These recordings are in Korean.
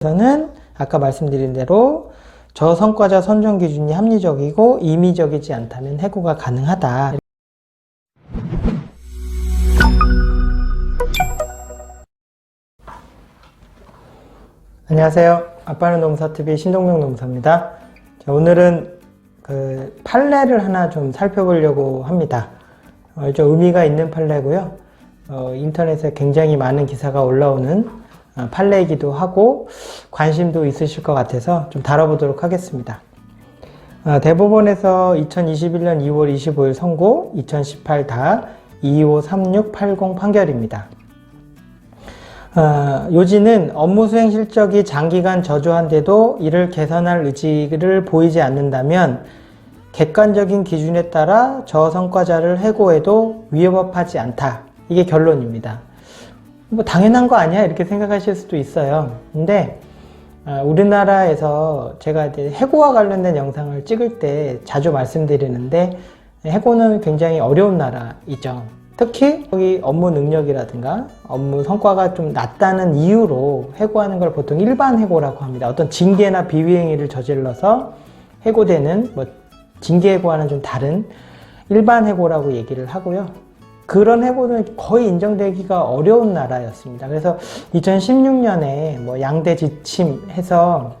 저는 아까 말씀드린 대로 저성과자 선정 기준이 합리적이고 임의적이지 않다면 해고가 가능하다. 안녕하세요. 아빠는 노무사TV 신동명 노무사입니다. 자, 오늘은 판례를 하나 좀 살펴보려고 합니다. 좀 의미가 있는 판례고요. 인터넷에 굉장히 많은 기사가 올라오는 판례이기도 하고 관심도 있으실 것 같아서 좀 다뤄보도록 하겠습니다. 대법원에서 2021년 2월 25일 선고 2018-253680 판결입니다. 요지는 업무 수행 실적이 장기간 저조한데도 이를 개선할 의지를 보이지 않는다면 객관적인 기준에 따라 저성과자를 해고해도 위법하지 않다. 이게 결론입니다. 뭐 당연한 거 아니야? 이렇게 생각하실 수도 있어요. 근데 우리나라에서 제가 이제 해고와 관련된 영상을 찍을 때 자주 말씀드리는데 해고는 굉장히 어려운 나라이죠. 특히 여기 업무 능력이라든가 업무 성과가 좀 낮다는 이유로 해고하는 걸 보통 일반 해고라고 합니다. 어떤 징계나 비위행위를 저질러서 해고되는 징계 해고와는 좀 다른 일반 해고라고 얘기를 하고요. 그런 해고는 거의 인정되기가 어려운 나라였습니다. 그래서 2016년에 양대 지침해서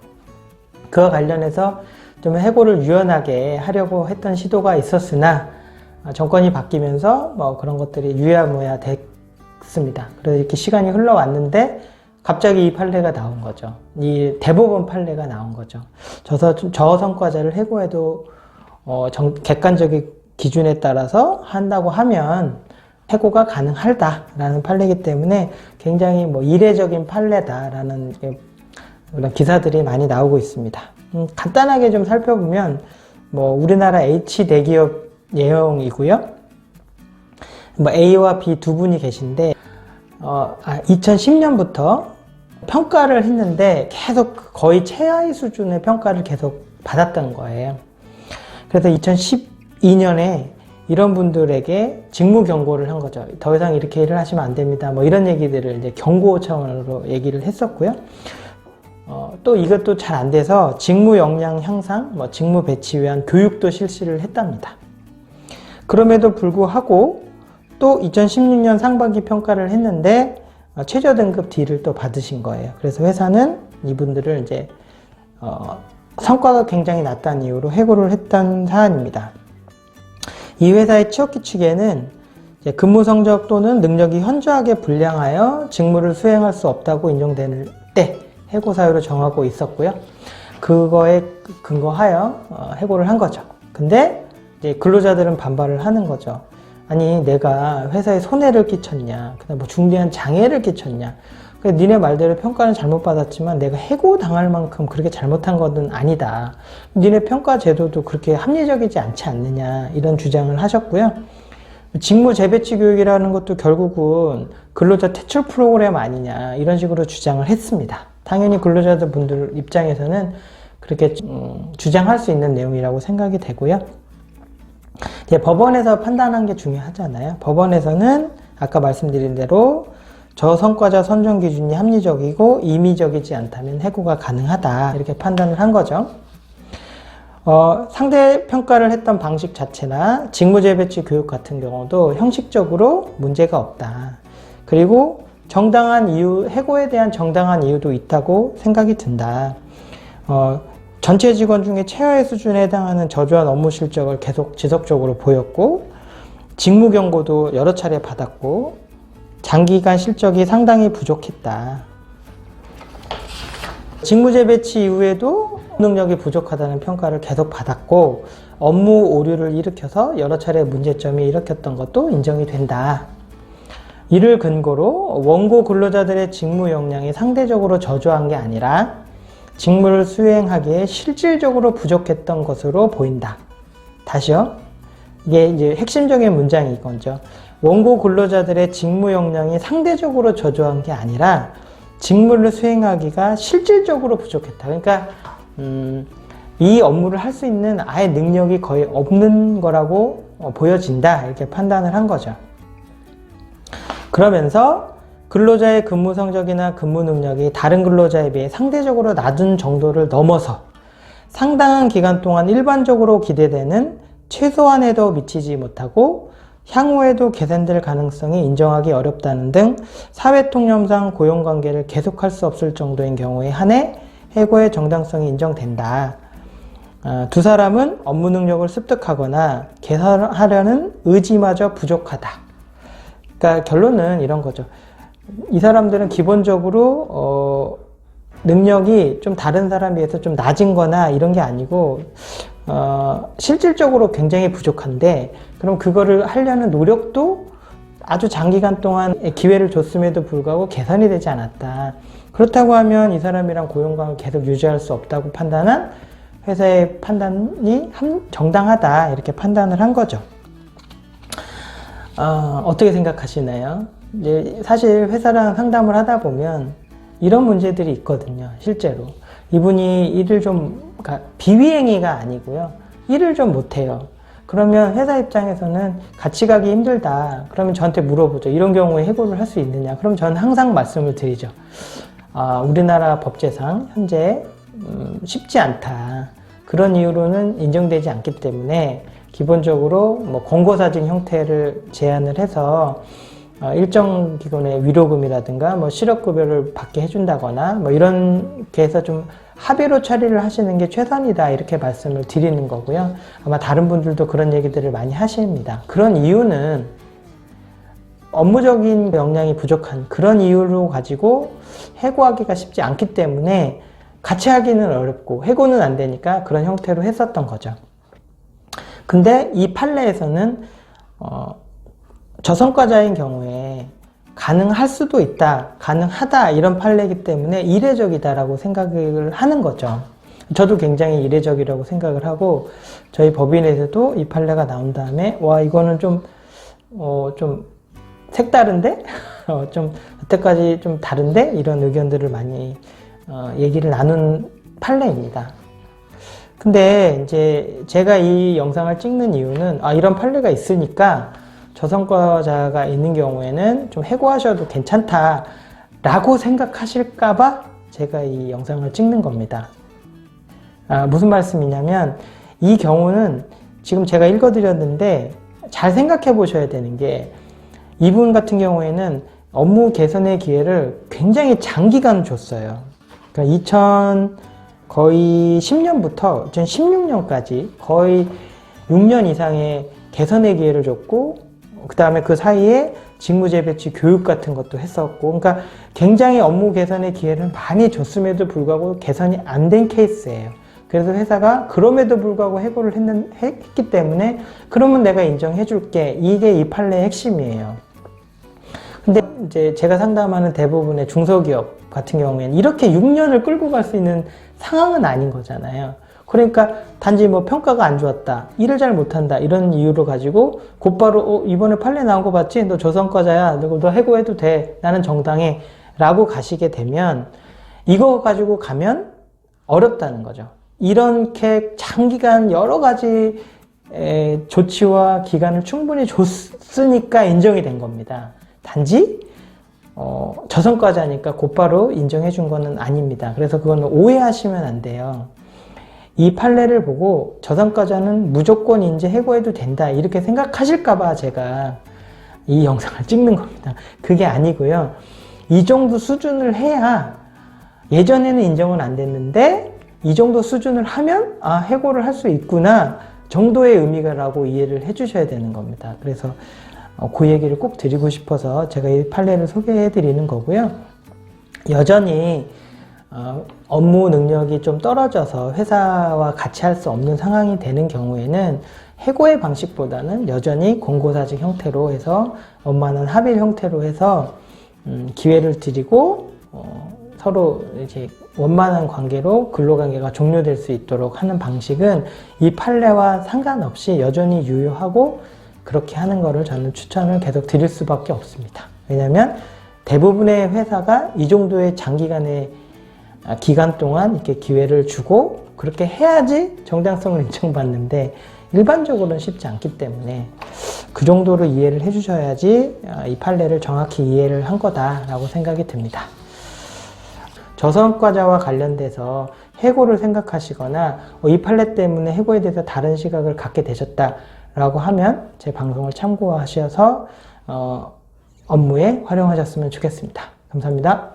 그와 관련해서 좀 해고를 유연하게 하려고 했던 시도가 있었으나 정권이 바뀌면서 그런 것들이 유야무야 됐습니다. 그래서 이렇게 시간이 흘러왔는데 갑자기 이 판례가 나온 거죠. 이 대법원 판례가 나온 거죠. 저성과자를 해고해도 객관적인 기준에 따라서 한다고 하면 해고가 가능하다라는 판례이기 때문에 굉장히 이례적인 판례다라는 그런 기사들이 많이 나오고 있습니다. 간단하게 좀 살펴보면 우리나라 H 대기업 내용이고요. A와 B 두 분이 계신데 2010년부터 평가를 했는데 계속 거의 최하위 수준의 평가를 계속 받았던 거예요. 그래서 2012년에 이런 분들에게 직무 경고를 한 거죠. 더 이상 이렇게 일을 하시면 안 됩니다. 이런 얘기들을 이제 경고 차원으로 얘기를 했었고요. 또 이것도 잘 안 돼서 직무 역량 향상, 직무 배치 위한 교육도 실시를 했답니다. 그럼에도 불구하고 또 2016년 상반기 평가를 했는데 최저 등급 D를 또 받으신 거예요. 그래서 회사는 이분들을 이제 성과가 굉장히 낮다는 이유로 해고를 했던 사안입니다. 이 회사의 취업 규칙에는 근무 성적 또는 능력이 현저하게 불량하여 직무를 수행할 수 없다고 인정될 때 해고 사유로 정하고 있었고요. 그거에 근거하여 해고를 한 거죠. 근데 이제 근로자들은 반발을 하는 거죠. 아니, 내가 회사에 손해를 끼쳤냐, 그다음 중대한 장애를 끼쳤냐. 니네 말대로 평가는 잘못 받았지만 내가 해고 당할 만큼 그렇게 잘못한 것은 아니다. 니네 평가 제도도 그렇게 합리적이지 않지 않느냐, 이런 주장을 하셨고요. 직무 재배치 교육이라는 것도 결국은 근로자 퇴출 프로그램 아니냐, 이런 식으로 주장을 했습니다. 당연히 근로자들 분들 입장에서는 그렇게 주장할 수 있는 내용이라고 생각이 되고요. 법원에서 판단한 게 중요하잖아요. 법원에서는 아까 말씀드린 대로 저성과자 선정 기준이 합리적이고 임의적이지 않다면 해고가 가능하다, 이렇게 판단을 한 거죠. 상대 평가를 했던 방식 자체나 직무 재배치 교육 같은 경우도 형식적으로 문제가 없다. 그리고 정당한 이유, 해고에 대한 정당한 이유도 있다고 생각이 든다. 전체 직원 중에 최하의 수준에 해당하는 저조한 업무 실적을 계속 지속적으로 보였고, 직무 경고도 여러 차례 받았고, 장기간 실적이 상당히 부족했다. 직무 재배치 이후에도 능력이 부족하다는 평가를 계속 받았고, 업무 오류를 일으켜서 여러 차례 문제점이 일으켰던 것도 인정이 된다. 이를 근거로 원고 근로자들의 직무 역량이 상대적으로 저조한 게 아니라 직무를 수행하기에 실질적으로 부족했던 것으로 보인다. 다시요. 이게 이제 핵심적인 문장이 이거죠. 원고 근로자들의 직무 역량이 상대적으로 저조한 게 아니라 직무를 수행하기가 실질적으로 부족했다. 그러니까 이 업무를 할 수 있는 아예 능력이 거의 없는 거라고 보여진다, 이렇게 판단을 한 거죠. 그러면서 근로자의 근무 성적이나 근무 능력이 다른 근로자에 비해 상대적으로 낮은 정도를 넘어서 상당한 기간 동안 일반적으로 기대되는 최소한에도 미치지 못하고 향후에도 개선될 가능성이 인정하기 어렵다는 등 사회통념상 고용관계를 계속할 수 없을 정도인 경우에 한해 해고의 정당성이 인정된다. 두 사람은 업무 능력을 습득하거나 개선하려는 의지마저 부족하다. 그러니까 결론은 이런 거죠. 이 사람들은 기본적으로 능력이 좀 다른 사람에 비해서 좀 낮은 거나 이런 게 아니고 실질적으로 굉장히 부족한데, 그럼 그거를 하려는 노력도 아주 장기간 동안 기회를 줬음에도 불구하고 개선이 되지 않았다. 그렇다고 하면 이 사람이랑 고용관계를 계속 유지할 수 없다고 판단한 회사의 판단이 정당하다, 이렇게 판단을 한 거죠. 어떻게 생각하시나요? 이제 사실 회사랑 상담을 하다 보면 이런 문제들이 있거든요. 실제로 이분이 일을 좀, 그러니까 비위행위가 아니고요, 일을 좀 못해요. 그러면 회사 입장에서는 같이 가기 힘들다. 그러면 저한테 물어보죠. 이런 경우에 해고를 할 수 있느냐? 그럼 저는 항상 말씀을 드리죠. 우리나라 법제상 현재 쉽지 않다. 그런 이유로는 인정되지 않기 때문에 기본적으로 뭐 권고사직 형태를 제안을 해서 일정 기간의 위로금이라든가 뭐 실업급여를 받게 해준다거나 뭐 이렇게 해서 좀 합의로 처리를 하시는 게 최선이다, 이렇게 말씀을 드리는 거고요. 아마 다른 분들도 그런 얘기들을 많이 하십니다. 그런 이유는 업무적인 역량이 부족한 그런 이유로 가지고 해고하기가 쉽지 않기 때문에 같이 하기는 어렵고 해고는 안 되니까 그런 형태로 했었던 거죠. 근데 이 판례에서는 저성과자인 경우에 가능할 수도 있다, 가능하다, 이런 판례이기 때문에 이례적이다라고 생각을 하는 거죠. 저도 굉장히 이례적이라고 생각을 하고, 저희 법인에서도 이 판례가 나온 다음에 와, 이거는 좀 색다른데? 좀 여태까지 좀 다른데? 이런 의견들을 많이 얘기를 나눈 판례입니다. 근데 이제 제가 이 영상을 찍는 이유는 이런 판례가 있으니까 저성과자가 있는 경우에는 좀 해고하셔도 괜찮다 라고 생각하실까봐 제가 이 영상을 찍는 겁니다. 무슨 말씀이냐면, 이 경우는 지금 제가 읽어드렸는데 잘 생각해 보셔야 되는 게, 이분 같은 경우에는 업무 개선의 기회를 굉장히 장기간 줬어요. 그러니까 거의 10년부터 2016년까지 거의 6년 이상의 개선의 기회를 줬고, 그 다음에 그 사이에 직무재배치 교육 같은 것도 했었고, 그러니까 굉장히 업무 개선의 기회를 많이 줬음에도 불구하고 개선이 안 된 케이스예요. 그래서 회사가 그럼에도 불구하고 해고를 했기 때문에 그러면 내가 인정해 줄게, 이게 이 판례의 핵심이에요. 근데 이제 제가 상담하는 대부분의 중소기업 같은 경우에는 이렇게 6년을 끌고 갈 수 있는 상황은 아닌 거잖아요. 그러니까 단지 뭐 평가가 안 좋았다, 일을 잘 못한다, 이런 이유로 가지고 곧바로 이번에 판례 나온 거 봤지? 너 저성과자야, 너 해고해도 돼, 나는 정당해 라고 가시게 되면 이거 가지고 가면 어렵다는 거죠. 이렇게 장기간 여러 가지 조치와 기간을 충분히 줬으니까 인정이 된 겁니다. 단지 저성과자니까 곧바로 인정해 준 거는 아닙니다. 그래서 그건 오해하시면 안 돼요. 이 판례를 보고 저성과자는 무조건 이제 해고해도 된다, 이렇게 생각하실까봐 제가 이 영상을 찍는 겁니다. 그게 아니고요. 이 정도 수준을 해야, 예전에는 인정은 안 됐는데 이 정도 수준을 하면 해고를 할 수 있구나 정도의 의미라고 이해를 해 주셔야 되는 겁니다. 그래서 그 얘기를 꼭 드리고 싶어서 제가 이 판례를 소개해 드리는 거고요. 여전히 업무 능력이 좀 떨어져서 회사와 같이 할 수 없는 상황이 되는 경우에는 해고의 방식보다는 여전히 권고사직 형태로 해서 원만한 합의 형태로 해서 기회를 드리고 서로 이제 원만한 관계로 근로관계가 종료될 수 있도록 하는 방식은 이 판례와 상관없이 여전히 유효하고, 그렇게 하는 거를 저는 추천을 계속 드릴 수밖에 없습니다. 왜냐하면 대부분의 회사가 이 정도의 장기간의 기간 동안 이렇게 기회를 주고 그렇게 해야지 정당성을 인정받는데, 일반적으로는 쉽지 않기 때문에 그 정도로 이해를 해주셔야지 이 판례를 정확히 이해를 한 거다라고 생각이 듭니다. 저성과자와 관련돼서 해고를 생각하시거나 이 판례 때문에 해고에 대해서 다른 시각을 갖게 되셨다라고 하면 제 방송을 참고하셔서 업무에 활용하셨으면 좋겠습니다. 감사합니다.